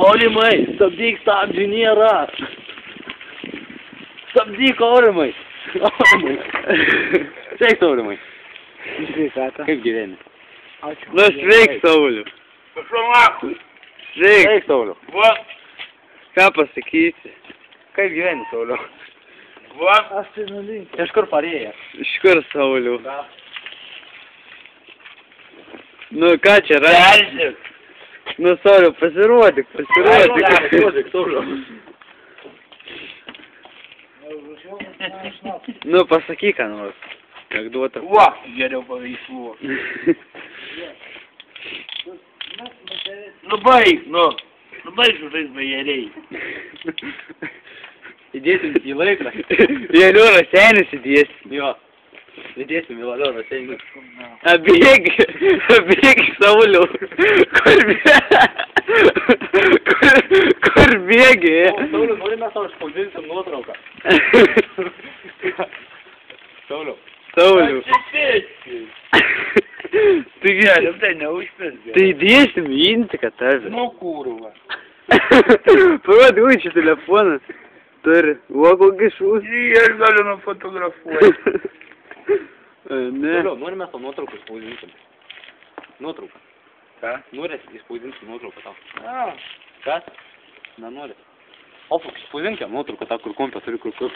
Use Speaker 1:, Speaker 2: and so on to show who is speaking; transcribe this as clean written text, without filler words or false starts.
Speaker 1: Aurimai, stabdyk, stabdžių nėra. Stabdyk, Aurimai. Aurimai. Sveiks, Aurimai.
Speaker 2: Sveikata.
Speaker 1: Kaip gyveni?
Speaker 2: Ačiū.
Speaker 3: Nu, sveiks, Sauliu. Sveiks.
Speaker 1: Sveiks, Sauliu.
Speaker 3: Ką pasakysi?
Speaker 1: Kaip gyveni, Sauliu?
Speaker 2: Aš tai nulinkiu.
Speaker 1: Iš kur parėjęs?
Speaker 3: Iš kur, Sauliu? Nu, ką čia rasi? Nu, Sauliu, pasirodyk.
Speaker 1: Pasirodyk, Sauliu.
Speaker 3: Nu, pasakyk, ką nors. Kiek duota.
Speaker 1: Geriau paveikslu. Nu baig, nu baig žais bajeriai. Įdėsim į laikraštį.
Speaker 3: Vėliau rasenis įdėsim.
Speaker 1: Jo. Įdėsim į vėliau rasenis.
Speaker 3: Abėgi, Sauliau. Kur bėgi?
Speaker 1: Sauliu, norime savo išspausdinsim nuotrauką. Sauliu.
Speaker 3: Sauliu. Taigi,
Speaker 1: Tai neužpirkė.
Speaker 3: tai įdėsim į intiką tave.
Speaker 1: Nu kūrva.
Speaker 3: Parodyk, ui, čia telefonas. Turi. O, kokį šūs.
Speaker 1: Aš galiu nufotografuoti.
Speaker 3: Ne.
Speaker 1: Sauliu, norime savo nuotrauką išspausdinsim. Nuotrauką. Ką? Norės išspausdinsim nuotrauką tau. Kas? Nenori. O, išspausdinkim nuotrauką tą, kur kompę turi, kur čia.